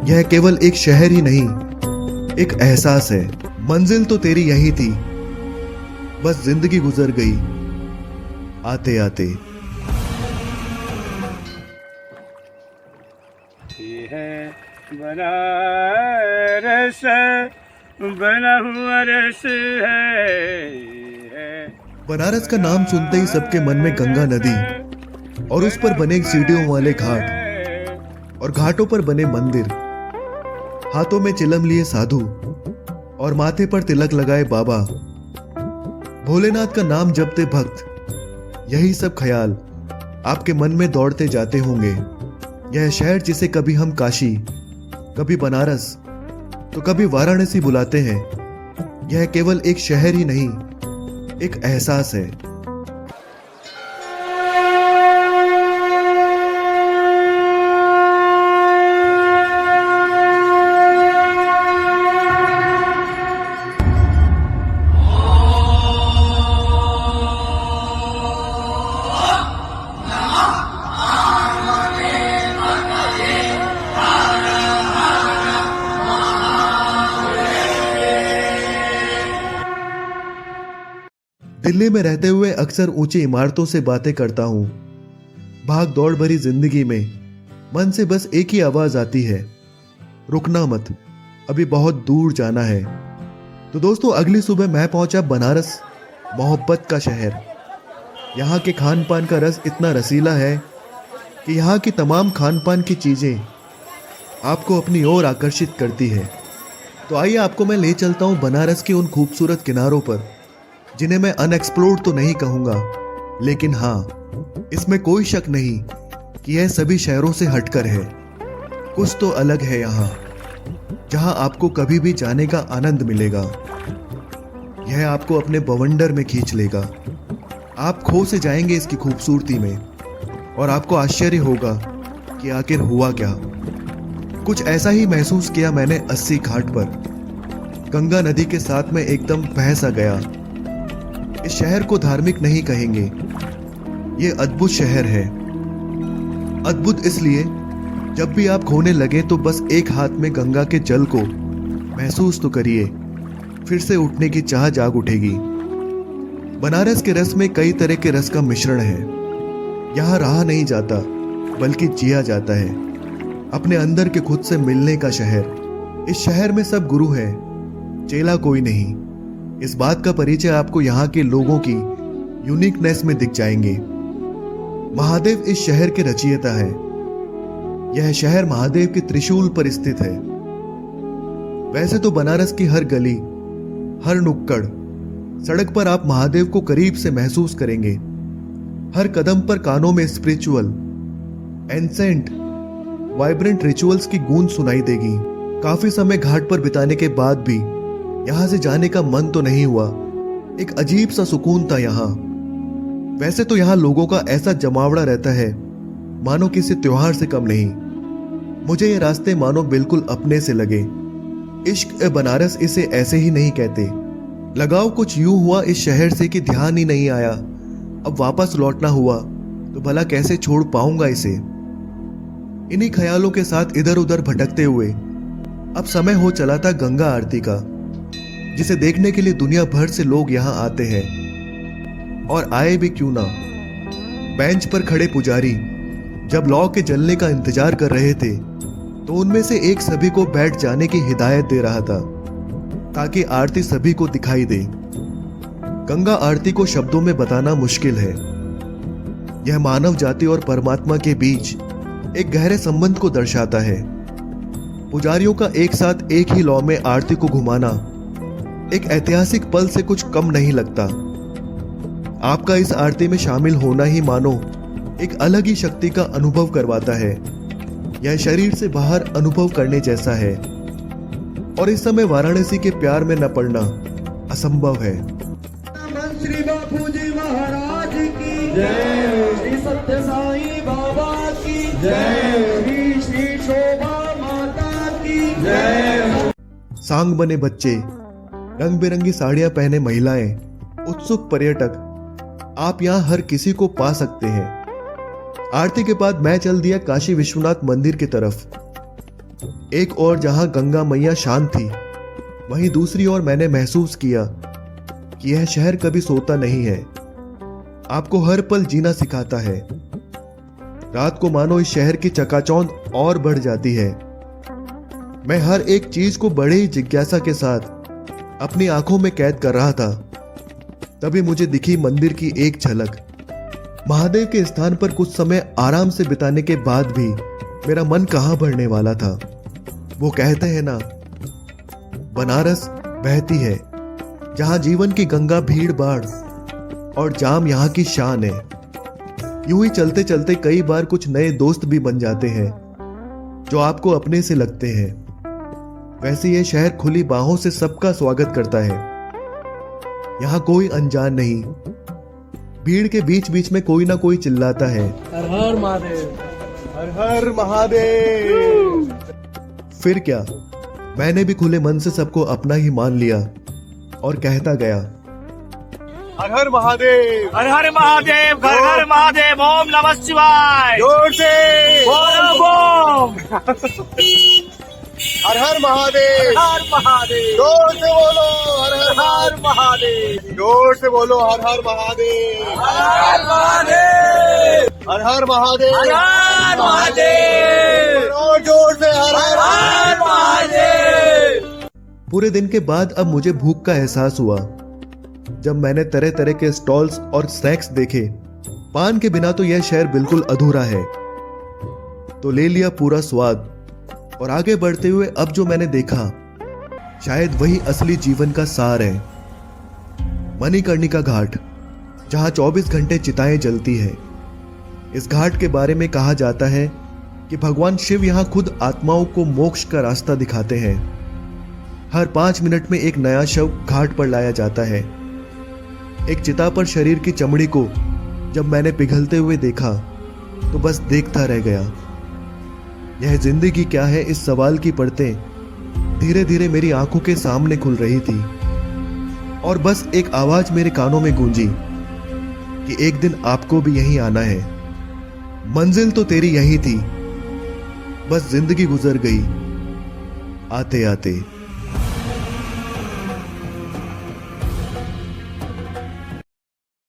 यह केवल एक शहर ही नहीं, एक एहसास है। मंजिल तो तेरी यही थी, बस जिंदगी गुजर गई आते आते। ये है बनारस, बना हुआ रस है। बनारस का नाम सुनते ही सबके मन में गंगा नदी और उस पर बने सीढ़ियों वाले घाट और घाटों पर बने मंदिर, हाथों में चिलम लिए साधु और माथे पर तिलक लगाए बाबा, भोलेनाथ का नाम जपते भक्त। यही सब ख्याल आपके मन में दौड़ते जाते होंगे। यह शहर जिसे कभी हम काशी, कभी बनारस तो कभी वाराणसी बुलाते हैं, यह केवल एक शहर ही नहीं, एक एहसास है। दिल्ली में रहते हुए अक्सर ऊंची इमारतों से बातें करता हूं। भाग दौड़ भरी जिंदगी में मन से बस एक ही आवाज आती है, रुकना मत, अभी बहुत दूर जाना है। तो दोस्तों, अगली सुबह मैं पहुंचा बनारस, मोहब्बत का शहर। यहाँ के खान पान का रस इतना रसीला है कि यहाँ की तमाम खान पान की चीजें आपको अपनी ओर आकर्षित करती है। तो आइए आपको मैं ले चलता हूँ बनारस के उन खूबसूरत किनारों पर, जिन्हें मैं अनएक्सप्लोर्ड तो नहीं कहूंगा, लेकिन हाँ, इसमें कोई शक नहीं कि यह सभी शहरों से हटकर है। कुछ तो अलग है यहाँ, जहाँ आपको कभी भी जाने का आनंद मिलेगा। यह आपको अपने बवंडर में खींच लेगा। आप खो से जाएंगे इसकी खूबसूरती में और आपको आश्चर्य होगा कि आखिर हुआ क्या। कुछ ऐसा ही महसूस किया मैंने 80 घाट पर। गंगा नदी के साथ में एकदम बह सा गया। इस शहर को धार्मिक नहीं कहेंगे, ये अद्भुत शहर है। अद्भुत इसलिए, जब भी आप खोने लगे तो बस एक हाथ में गंगा के जल को महसूस तो करिए, फिर से उठने की चाह जाग उठेगी। बनारस के रस में कई तरह के रस का मिश्रण है। यहाँ रहा नहीं जाता, बल्कि जिया जाता है। अपने अंदर के खुद से मिलने का शहर। इस शहर में सब गुरु है, चेला कोई नहीं। इस बात का परिचय आपको यहाँ के लोगों की यूनिकनेस में दिख जाएंगे। महादेव इस शहर के रचयिता है। यह शहर महादेव के त्रिशूल पर स्थित है। वैसे तो बनारस की हर गली, हर नुक्कड़, सड़क पर आप महादेव को करीब से महसूस करेंगे। हर कदम पर कानों में स्पिरिचुअल, एंसेंट, वाइब्रेंट रिचुअल्स की गूंज सुनाई देगी। काफी समय घाट पर बिताने के बाद भी यहां से जाने का मन तो नहीं हुआ। एक अजीब सा सुकून था यहाँ। वैसे तो यहाँ लोगों का ऐसा जमावड़ा रहता है, मानो किसी त्योहार से कम नहीं। मुझे ये रास्ते मानो बिल्कुल अपने से लगे। इश्क ए बनारस इसे ऐसे ही नहीं कहते। लगाव कुछ यूं हुआ इस शहर से कि ध्यान ही नहीं आया। अब वापस लौटना हुआ तो भला कैसे छोड़ पाऊंगा इसे। इन्हीं ख्यालों के साथ इधर उधर भटकते हुए अब समय हो चला था गंगा आरती का, जिसे देखने के लिए दुनिया भर से लोग यहाँ आते हैं। और आए भी क्यों ना। बेंच पर खड़े पुजारी जब लौ के जलने का इंतजार कर रहे थे, तो उनमें से एक सभी को बैठ जाने की हिदायत दे रहा था, ताकि आरती सभी को दिखाई दे। गंगा आरती को शब्दों में बताना मुश्किल है। यह मानव जाति और परमात्मा के बीच एक गहरे संबंध को दर्शाता है। पुजारियों का एक साथ एक ही लौ में आरती को घुमाना एक ऐतिहासिक पल से कुछ कम नहीं लगता। आपका इस आरती में शामिल होना ही मानो एक अलग ही शक्ति का अनुभव करवाता है। यह शरीर से बाहर अनुभव करने जैसा है। और इस समय वाराणसी के प्यार में न पड़ना असंभव है। श्री बापू जी महाराज की जय, श्री सत्य साईं बाबा की जय, श्री शोभा माता की जय। सांग बने बच्चे, रंग बिरंगी साड़ियां पहने महिलाएं, उत्सुक पर्यटक, आप यहाँ हर किसी को पा सकते हैं। आरती के बाद मैं चल दिया काशी विश्वनाथ मंदिर की तरफ। एक ओर जहां गंगा मैया शांत थी, वहीं दूसरी ओर मैंने महसूस किया कि यह शहर कभी सोता नहीं है, आपको हर पल जीना सिखाता है। रात को मानो इस शहर की चकाचौंध और बढ़ जाती है। मैं हर एक चीज को बड़े ही जिज्ञासा के साथ अपनी आंखों में कैद कर रहा था। तभी मुझे दिखी मंदिर की एक झलक। महादेव के स्थान पर कुछ समय आराम से बिताने के बाद भी मेरा मन कहां भरने वाला था। वो कहते हैं ना, बनारस बहती है, जहां जीवन की गंगा भीड़ भाड़ और जाम यहाँ की शान है। यूं ही चलते चलते कई बार कुछ नए दोस्त भी बन जाते हैं जो आपको अपने से लगते हैं। वैसे ये शहर खुली बाहों से सबका स्वागत करता है। यहाँ कोई अनजान नहीं। भीड़ के बीच बीच में कोई ना कोई चिल्लाता है, हर हर महादेव, हर हर महादेव। फिर क्या, मैंने भी खुले मन से सबको अपना ही मान लिया और कहता गया, हर हर महादेव, हर हर महादेव, घर घर महादेव, ओम नमः शिवाय। जोर से बोलो बोम। हर हर महादेव, हर महादेव, जोर से बोलो हर हर हर महादेव, जोर से बोलो हर हर महादेव, हर महादेव, हर हर महादेव, हर महादेव, और जोर से हर हर हर महादेव। पूरे दिन के बाद अब मुझे भूख का एहसास हुआ। जब मैंने तरह तरह के स्टॉल्स और स्नैक्स देखे, पान के बिना तो यह शहर बिल्कुल अधूरा है, तो ले लिया पूरा स्वाद। और आगे बढ़ते हुए अब जो मैंने देखा, शायद वही असली जीवन का सार है। मणिकर्णिका घाट, जहां 24 घंटे चिताएं जलती है। इस घाट के बारे में कहा जाता है कि भगवान शिव यहां खुद आत्माओं को मोक्ष का रास्ता दिखाते हैं। हर 5 मिनट में एक नया शव घाट पर लाया जाता है। एक चिता पर शरीर की चमड़ी को जब मैंने पिघलते हुए देखा तो बस देखता रह गया। यह जिंदगी क्या है, इस सवाल की परतें धीरे धीरे मेरी आंखों के सामने खुल रही थी। और बस एक आवाज मेरे कानों में गूंजी कि एक दिन आपको भी यहीं आना है। मंजिल तो तेरी यही थी, बस जिंदगी गुजर गई आते आते।